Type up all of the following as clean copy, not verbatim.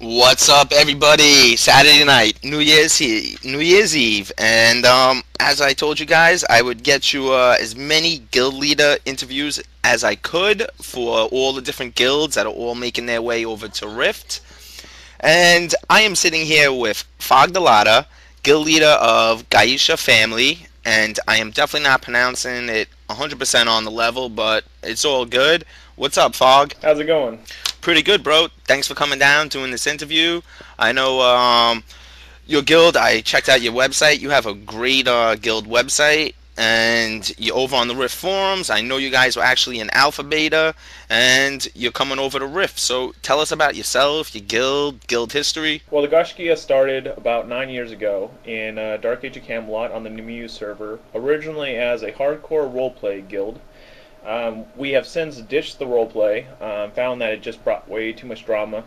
What's up, everybody? Saturday night, New Year's Eve, and as I told you guys, I would get you as many guild leader interviews as I could for all the different guilds that are all making their way over to Rift. And I am sitting here with Fog Delata, guild leader of Gaisha family, and I am definitely not pronouncing it 100% on the level, but it's all good. What's up, Fog? How's it going? Pretty good, bro. Thanks for coming down, doing this interview. I know your guild, I checked out your website. You have a great guild website, and you're over on the Rift forums. I know you guys were actually in Alpha Beta, and you're coming over to Rift. So tell us about yourself, your guild history. Well, the Gaischiohnye started about 9 years ago in Dark Age of Camelot on the Nemu server, originally as a hardcore roleplay guild. We have since ditched the roleplay, found that it just brought way too much drama,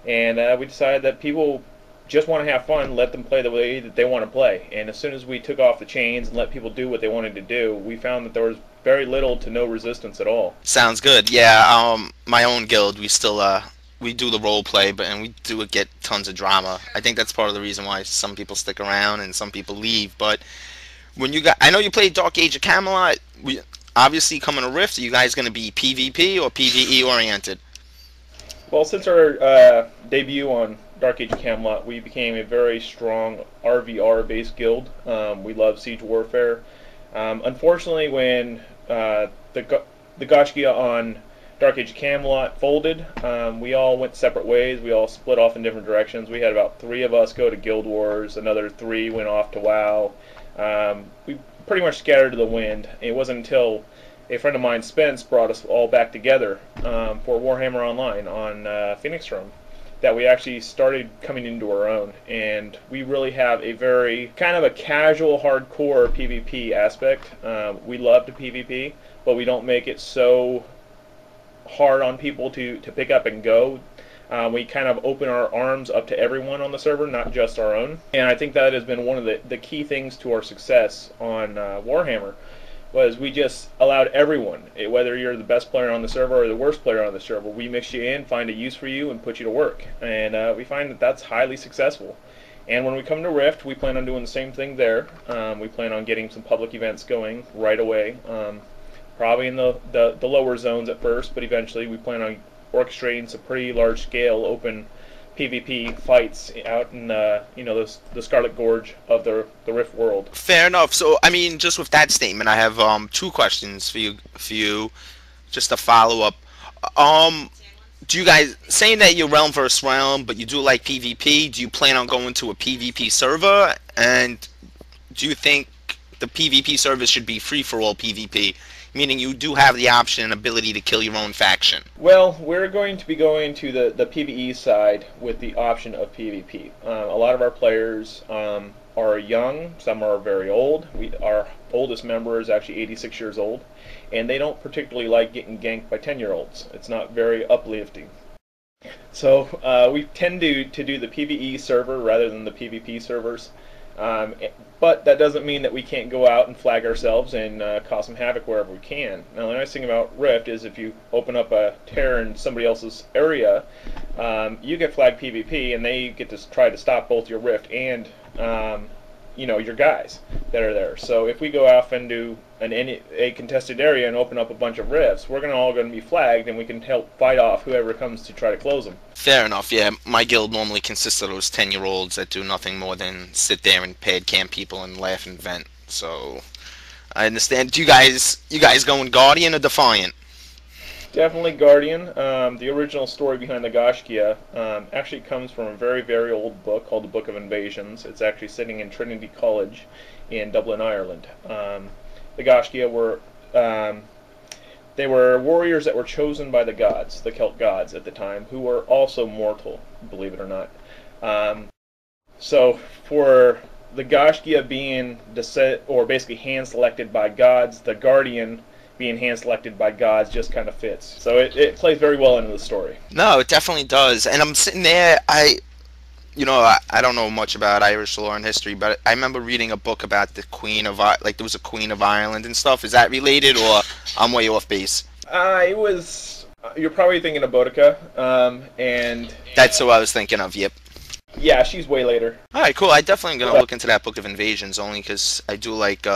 and we decided that people just want to have fun, let them play the way that they want to play. And as soon as we took off the chains and let people do what they wanted to do, we found that there was very little to no resistance at all. Sounds good. Yeah, my own guild, we still we do the role play, but and we do get tons of drama. I think that's part of the reason why some people stick around and some people leave. But when you got, I know you played Dark Age of Camelot. We obviously coming to Rift. Are you guys going to be PvP or PvE oriented? Well, since our debut on Dark Age of Camelot, we became a very strong RVR-based guild. We love siege warfare. Unfortunately, when the Gaischiohnye on Dark Age of Camelot folded, we all went separate ways. We all split off in different directions. We had about 3 of us go to Guild Wars. Another 3 went off to WoW. We pretty much scattered to the wind. It wasn't until a friend of mine, Spence, brought us all back together for Warhammer Online on Phoenix Room that we actually started coming into our own. And we really have a very kind of a casual, hardcore PvP aspect. We love to PvP, but we don't make it so hard on people to pick up and go. We kind of open our arms up to everyone on the server, not just our own. And I think that has been one of the key things to our success on Warhammer, was we just allowed everyone, whether you're the best player on the server or the worst player on the server, we mix you in, find a use for you, and put you to work. And we find that that's highly successful. And when we come to Rift, we plan on doing the same thing there. We plan on getting some public events going right away, probably in the lower zones at first, but eventually we plan on orchestrating some pretty large-scale open PvP fights out in the Scarlet Gorge of the Rift world. Fair enough. So, I mean, just with that statement, I have 2 questions for you, just to follow up. Do you guys saying that you're realm versus realm, but you do like PvP? Do you plan on going to a PvP server? And do you think the PvP server should be free for all PvP, meaning you do have the option and ability to kill your own faction? Well, we're going to be going to the PvE side with the option of PvP. A lot of our players are young, some are very old. Our oldest member is actually 86 years old, and they don't particularly like getting ganked by 10-year-olds. It's not very uplifting. So we tend to do the PvE server rather than the PvP servers. But that doesn't mean that we can't go out and flag ourselves and cause some havoc wherever we can. Now, the nice thing about Rift is if you open up a tear in somebody else's area, you get flagged PvP, and they get to try to stop both your Rift and your guys that are there. So if we go off into a contested area and open up a bunch of rifts, we're all going to be flagged, and we can help fight off whoever comes to try to close them. Fair enough. Yeah, my guild normally consists of those 10-year-olds that do nothing more than sit there and pad camp people and laugh and vent. So I understand. Do you guys going Guardian or Defiant? Definitely Guardian. The original story behind the Gaischiohnye actually comes from a very, very old book called the Book of Invasions. It's actually sitting in Trinity College in Dublin, Ireland. The Gaischiohnye were they were warriors that were chosen by the gods, the Celt gods at the time, who were also mortal, believe it or not. So for the Gaischiohnye being basically hand-selected by gods, the Guardian being hand-selected by gods just kind of fits. So it plays very well into the story. No, it definitely does. And I'm sitting there, I don't know much about Irish lore and history, but I remember reading a book about the Queen of, like, there was a Queen of Ireland and stuff. Is that related, or I'm way off base? It was You're probably thinking of Boudica, and That's who I was thinking of. Yep. yeah, she's way later. All right, cool. I definitely am gonna look into that Book of Invasions only because I do like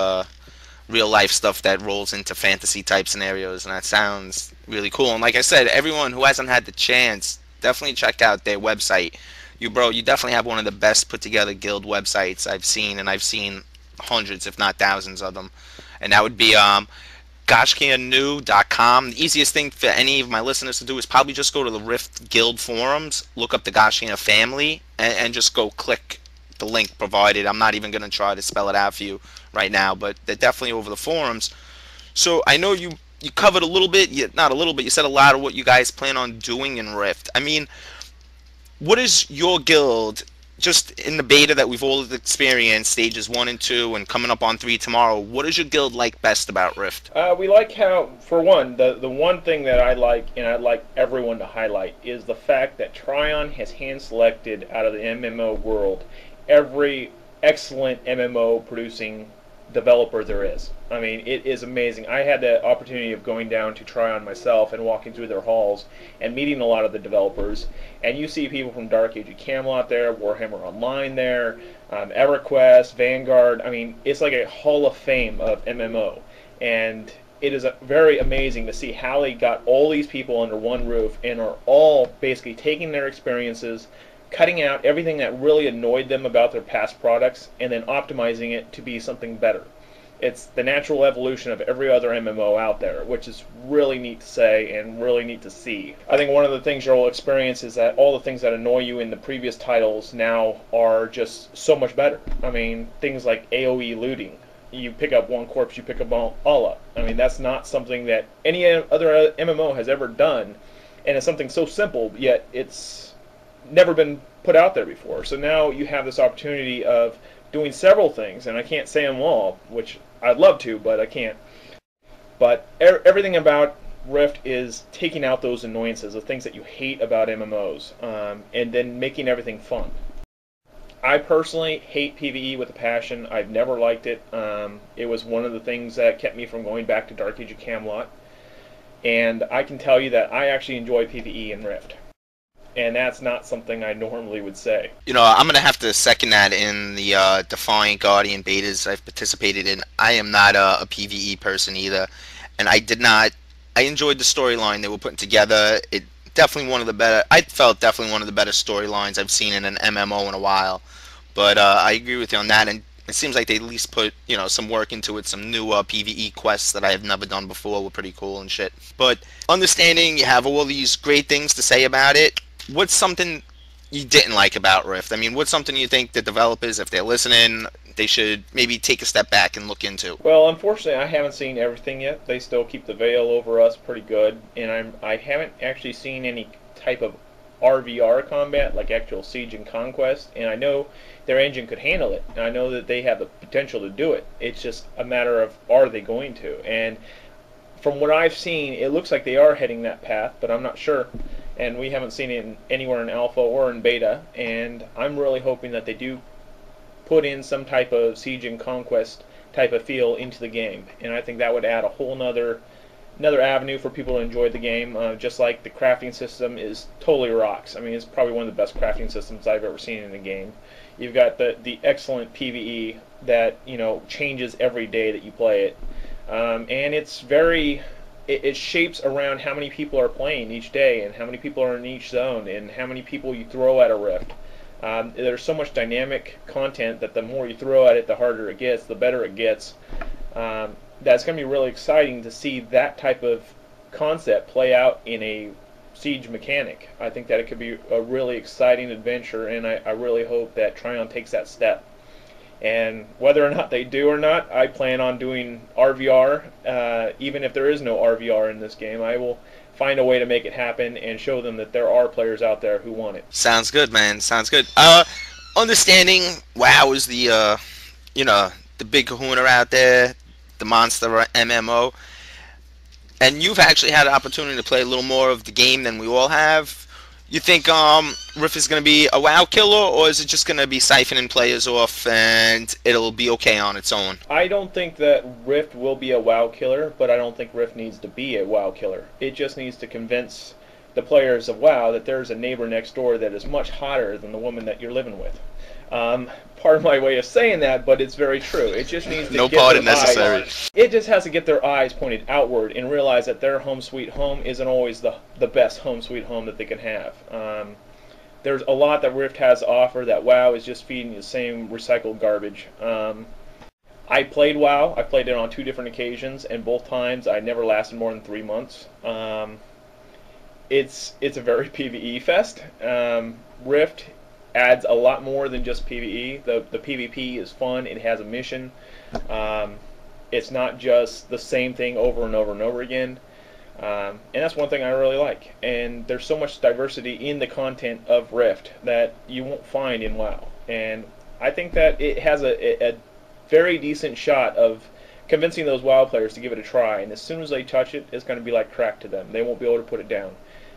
real life stuff that rolls into fantasy type scenarios, and that sounds really cool. And like I said, everyone who hasn't had the chance, definitely check out their website. You definitely have one of the best put together guild websites I've seen, and I've seen hundreds, if not thousands, of them. And that would be Gaischiohnye.com. The easiest thing for any of my listeners to do is probably just go to the Rift Guild forums, look up the Gaischiohnye family, and just go click the link provided. I'm not even going to try to spell it out for you right now, but they're definitely over the forums. So I know you covered a little bit, not a little bit, you said a lot of what you guys plan on doing in Rift. I mean, what is your guild, just in the beta that we've all experienced, stages 1 and 2, and coming up on 3 tomorrow, what is your guild like best about Rift? We like how, for one, the one thing that I like, and I'd like everyone to highlight, is the fact that Tryon has hand-selected out of the MMO world every excellent MMO producing developer there is. I mean, it is amazing. I had the opportunity of going down to Tryon myself and walking through their halls and meeting a lot of the developers. And you see people from Dark Age of Camelot there, Warhammer Online there, EverQuest, Vanguard. I mean, it's like a hall of fame of MMO. And it is very amazing to see how they got all these people under one roof and are all basically taking their experiences, cutting out everything that really annoyed them about their past products, and then optimizing it to be something better. It's the natural evolution of every other MMO out there, which is really neat to say and really neat to see. I think one of the things you'll experience is that all the things that annoy you in the previous titles now are just so much better. I mean, things like AoE looting. You pick up one corpse, you pick up all up. I mean, that's not something that any other MMO has ever done, and it's something so simple, yet it's never been put out there before. So now you have this opportunity of doing several things, and I can't say them all, which I'd love to, but I can't. But everything about Rift is taking out those annoyances, the things that you hate about MMOs, and then making everything fun. I personally hate PvE with a passion. I've never liked it. It was one of the things that kept me from going back to Dark Age of Camelot. And I can tell you that I actually enjoy PvE in Rift. And that's not something I normally would say. You know, I'm going to have to second that in the Defiant Guardian betas I've participated in. I am not a PvE person either, and I enjoyed the storyline they were putting together. It definitely one of the better, I felt definitely one of the better storylines I've seen in an MMO in a while. But I agree with you on that, and it seems like they at least put, some work into it. Some new PvE quests that I have never done before were pretty cool and shit. But understanding you have all these great things to say about it, what's something you didn't like about Rift? I mean, what's something you think the developers, if they're listening, they should maybe take a step back and look into? Well, unfortunately, I haven't seen everything yet. They still keep the veil over us pretty good, and I haven't actually seen any type of RVR combat, like actual Siege and Conquest, and I know their engine could handle it, and I know that they have the potential to do it. It's just a matter of, are they going to? And from what I've seen, it looks like they are heading that path, but I'm not sure. And we haven't seen it anywhere in alpha or in beta, and I'm really hoping that they do put in some type of Siege and Conquest type of feel into the game, and I think that would add a whole another avenue for people to enjoy the game. Just like the crafting system is totally rocks. I mean, it's probably one of the best crafting systems I've ever seen in a game. You've got the excellent PvE that changes every day that you play it, and it's very. It shapes around how many people are playing each day, and how many people are in each zone, and how many people you throw at a rift. There's so much dynamic content that the more you throw at it, the harder it gets, the better it gets. That's going to be really exciting to see that type of concept play out in a siege mechanic. I think that it could be a really exciting adventure, and I really hope that Tryon takes that step. And whether or not they do or not, I plan on doing RVR. Even if there is no RVR in this game, I will find a way to make it happen and show them that there are players out there who want it. Sounds good, man. Sounds good. Understanding WoW is the the big kahuna out there, the monster MMO, and you've actually had an opportunity to play a little more of the game than we all have. You think Riff is going to be a WoW killer, or is it just going to be siphoning players off and it'll be okay on its own? I don't think that Rift will be a WoW killer, but I don't think Rift needs to be a WoW killer. It just needs to convince the players of WoW that there's a neighbor next door that is much hotter than the woman that you're living with. Part of my way of saying that, but it's very true. It just needs to No get pardon their necessary. it just has to get their eyes pointed outward and realize that their home sweet home isn't always the best home sweet home that they can have. There's a lot that Rift has to offer that WoW is just feeding the same recycled garbage. I played WoW. I played it on 2 different occasions, and both times I never lasted more than 3 months. It's a very PvE fest. Rift adds a lot more than just PvE. The PvP is fun. It has a mission. It's not just the same thing over and over and over again. And that's one thing I really like. And there's so much diversity in the content of Rift that you won't find in WoW. And I think that it has a very decent shot of convincing those WoW players to give it a try. And as soon as they touch it, it's going to be like crack to them. They won't be able to put it down.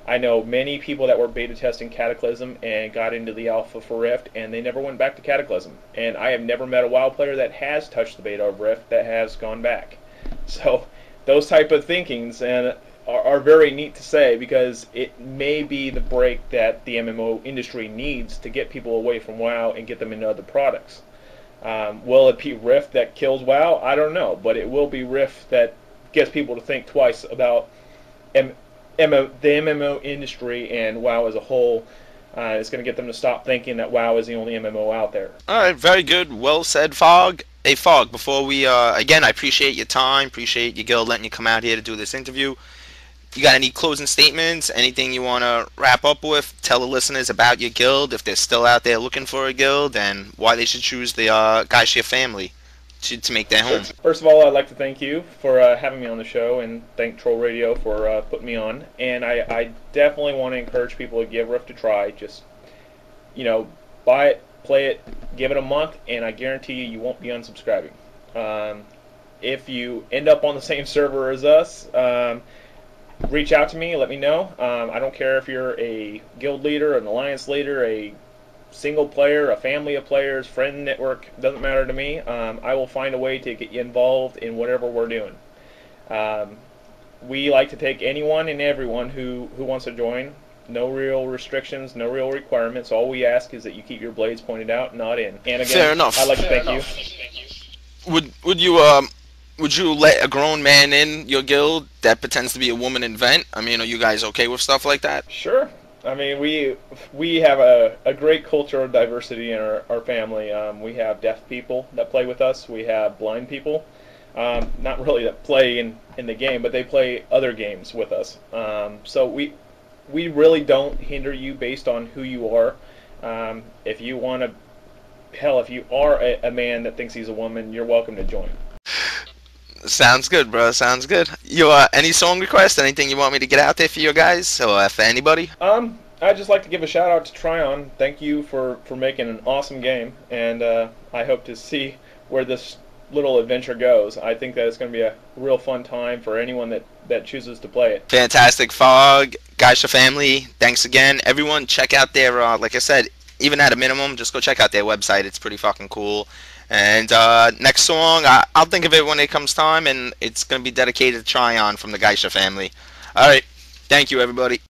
I know many people that were beta testing Cataclysm and got into the alpha for Rift, and they never went back to Cataclysm. And I have never met a WoW player that has touched the beta of Rift that has gone back. So those type of thinkings are very neat to say, because it may be the break that the MMO industry needs to get people away from WoW and get them into other products. Will it be Rift that kills WoW? I don't know, but it will be Rift that gets people to think twice about the MMO industry and WoW as a whole. It's going to get them to stop thinking that WoW is the only MMO out there. All right, very good. Well said, Fog. Hey, Fog, before we, again, I appreciate your time, appreciate your guild letting you come out here to do this interview. You got any closing statements? Anything you want to wrap up with? Tell the listeners about your guild, if they're still out there looking for a guild, and why they should choose the Gaischiohnye family to make their home. First of all, I'd like to thank you for having me on the show, and thank Troll Radio for putting me on. And I definitely want to encourage people to give Rift a try. Just, buy it, play it, give it a month, and I guarantee you won't be unsubscribing. If you end up on the same server as us, reach out to me, let me know. I don't care if you're a guild leader, an alliance leader, a single player, a family of players, friend network, doesn't matter to me. I will find a way to get you involved in whatever we're doing. We like to take anyone and everyone who wants to join. No real restrictions, no real requirements. All we ask is that you keep your blades pointed out, not in. And again, Fair enough. I'd like to thank you. Would you let a grown man in your guild that pretends to be a woman in Vent? I mean, are you guys okay with stuff like that? Sure. I mean, we have a great culture of diversity in our family. We have deaf people that play with us. We have blind people, not really that play in the game, but they play other games with us. So we really don't hinder you based on who you are. If you want to, hell, if you are a man that thinks he's a woman, you're welcome to join. Sounds good, bro. Sounds good. You any song requests? Anything you want me to get out there for you guys, or for anybody? I'd just like to give a shout out to Tryon. Thank you for making an awesome game, and I hope to see where this little adventure goes. I think that it's going to be a real fun time for anyone that chooses to play it. Fantastic, Fog, Gaischiohnye family. Thanks again, everyone. Check out their, like I said, even at a minimum, just go check out their website. It's pretty fucking cool. And next song, I'll think of it when it comes time, and it's going to be dedicated to Tryon from the Gaischiohnye family. All right. Thank you, everybody.